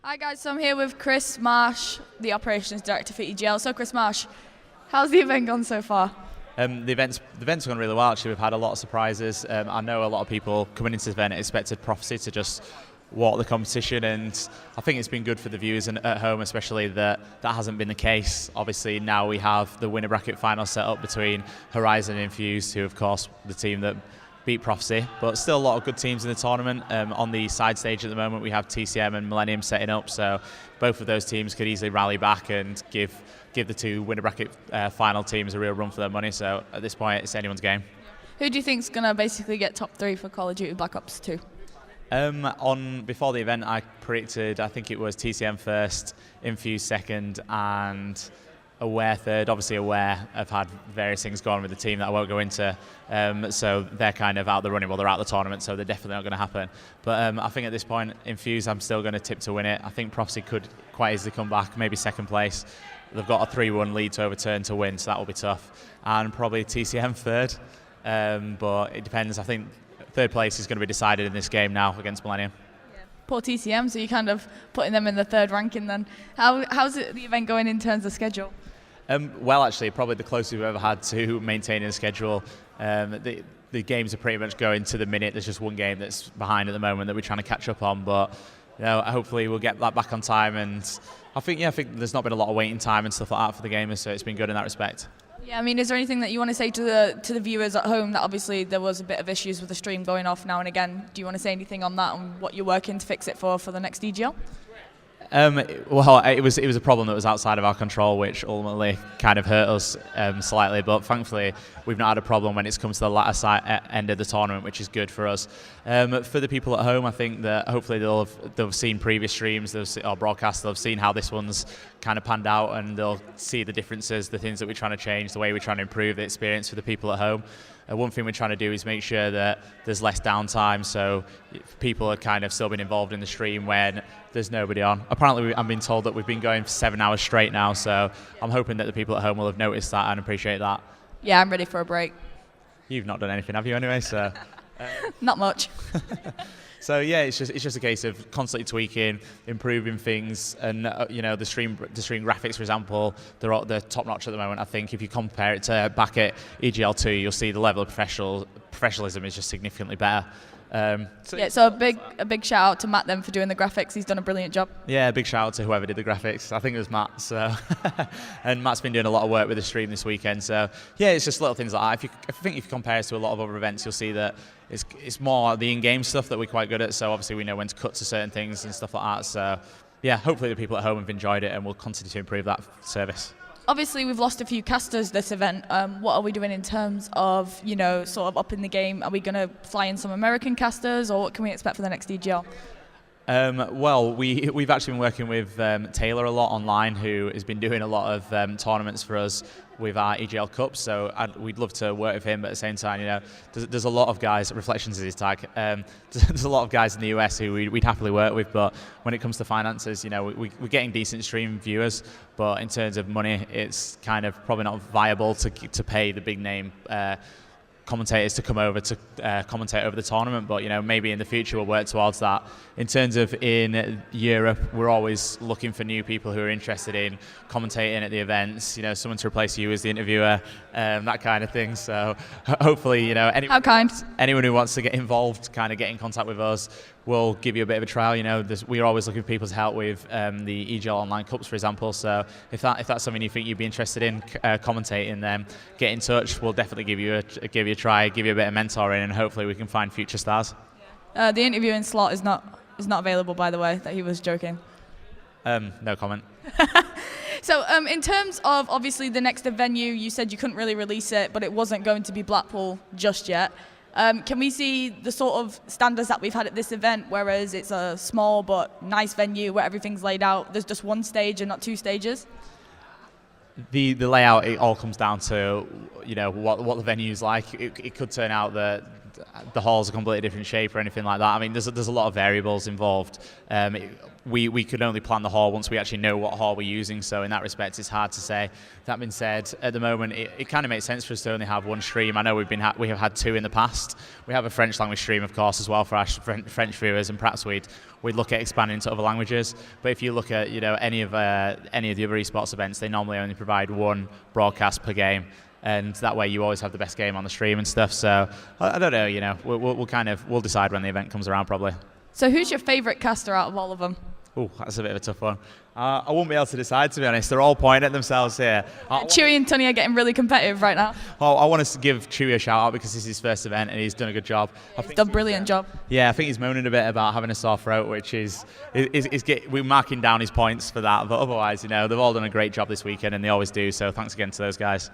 Hi guys, so I'm here with Chris Marsh, the Operations Director for EGL. So Chris Marsh, how's the event gone so far? The event's gone really well actually. We've had a lot of surprises. I know a lot of people coming into this event expected Prophecy to just walk the competition, and I think it's been good for the viewers and at home especially that hasn't been the case. Obviously now we have the winner bracket final set up between Horizon and Infused, who of course the team that beat Prophecy, but still a lot of good teams in the tournament. On the side stage at the moment we have TCM and Millennium setting up, so both of those teams could easily rally back and give the two winner bracket final teams a real run for their money. So at this point it's anyone's game. Who do you think's going to basically get top 3 for Call of Duty Black Ops 2? Before the event I predicted, I think it was TCM first, Infused second and Aware third. Obviously Aware have had various things going on with the team that I won't go into, so they're kind of out of the running. Well, they're out of the tournament, so they're definitely not going to happen. But I think at this point, Infused I'm still going to tip to win it. I think Prophecy could quite easily come back, maybe second place. They've got a 3-1 lead to overturn to win, so that will be tough. And probably TCM third, but it depends. I think third place is going to be decided in this game now against Millennium. Poor TCM, so you're kind of putting them in the third ranking then. How's the event going in terms of schedule? Well, actually, probably the closest we've ever had to maintaining a schedule. The games are pretty much going to the minute. There's just one game that's behind at the moment that we're trying to catch up on, but hopefully we'll get that back on time. And I think there's not been a lot of waiting time and stuff like that for the gamers, so it's been good in that respect. Yeah, I mean, is there anything that you want to say to the viewers at home? That obviously there was a bit of issues with the stream going off now and again. Do you want to say anything on that and what you're working to fix it for the next EGL? Well, it was a problem that was outside of our control, which ultimately kind of hurt us slightly. But thankfully, we've not had a problem when it's come to the latter end of the tournament, which is good for us. For the people at home, I think that hopefully they'll have seen previous streams or broadcasts. They'll have seen how this one's kind of panned out, and they'll see the differences, the things that we're trying to change, the way we're trying to improve the experience for the people at home. One thing we're trying to do is make sure that there's less downtime, so people are kind of still being involved in the stream when there's nobody on. Apparently, I'm being told that we've been going for 7 hours straight now, so I'm hoping that the people at home will have noticed that and appreciate that. Yeah, I'm ready for a break. You've not done anything, have you, anyway? So not much. So yeah, it's just a case of constantly tweaking, improving things, and the stream graphics, for example, they're top notch at the moment. I think if you compare it to back at EGL10, you'll see the level of professionalism is just significantly better. So a big shout out to Matt then for doing the graphics. He's done a brilliant job. Yeah, big shout out to whoever did the graphics. I think it was Matt. So and Matt's been doing a lot of work with the stream this weekend. So yeah, it's just little things like that. If you compare us to a lot of other events, you'll see that it's more the in-game stuff that we're quite good at. So obviously we know when to cut to certain things and stuff like that. So yeah, hopefully the people at home have enjoyed it, and we'll continue to improve that service. Obviously, we've lost a few casters this event. What are we doing in terms of, sort of up in the game? Are we going to fly in some American casters, or what can we expect for the next EGL? Well, we've actually been working with Taylor a lot online, who has been doing a lot of tournaments for us with our EGL Cups, so we'd love to work with him, but at the same time, there's a lot of guys, Reflections is his tag, there's a lot of guys in the US who we'd happily work with, but when it comes to finances, we're getting decent stream viewers, but in terms of money, it's kind of probably not viable to pay the big name commentators to come over to commentate over the tournament, but maybe in the future we'll work towards that. In terms of in Europe, we're always looking for new people who are interested in commentating at the events, someone to replace you as the interviewer, that kind of thing. So hopefully, anyone who wants to get involved, kind of get in contact with us. We'll give you a bit of a trial. We're always looking for people to help with the EGL Online Cups, for example. So if that's something you think you'd be interested in commentating, then get in touch. We'll definitely give you a try, give you a bit of mentoring, and hopefully we can find future stars. The interviewing slot is not available, by the way. That he was joking. No comment. So in terms of obviously the next venue, you said you couldn't really release it, but it wasn't going to be Blackpool just yet. Can we see the sort of standards that we've had at this event, whereas it's a small but nice venue where everything's laid out, there's just one stage and not 2 stages? The layout, it all comes down to what the venue's like. It could turn out that the hall's a completely different shape or anything like that. I mean, there's a lot of variables involved. We could only plan the hall once we actually know what hall we're using, so in that respect it's hard to say. That being said, at the moment it kind of makes sense for us to only have one stream. I know we have had two in the past. We have a French language stream, of course, as well for our French viewers, and perhaps we'd look at expanding to other languages. But if you look at any of the other esports events, they normally only provide one broadcast per game, and that way you always have the best game on the stream and stuff. So I don't know, we'll decide when the event comes around probably. So who's your favourite caster out of all of them? Oh, that's a bit of a tough one. I won't be able to decide, to be honest. They're all pointing at themselves here. Chewy and Tony are getting really competitive right now. I want to give Chewy a shout out because this is his first event and he's done a good job. He's done a brilliant job. Yeah, I think he's moaning a bit about having a sore throat, which we're marking down his points for that. But otherwise, they've all done a great job this weekend and they always do. So thanks again to those guys.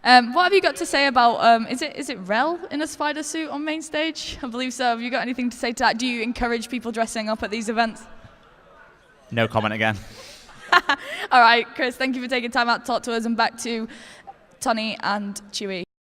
What have you got to say about, is it Rel in a spider suit on main stage? I believe so. Have you got anything to say to that? Do you encourage people dressing up at these events? No comment again. All right, Chris, thank you for taking time out to talk to us, and back to Tony and Chewy.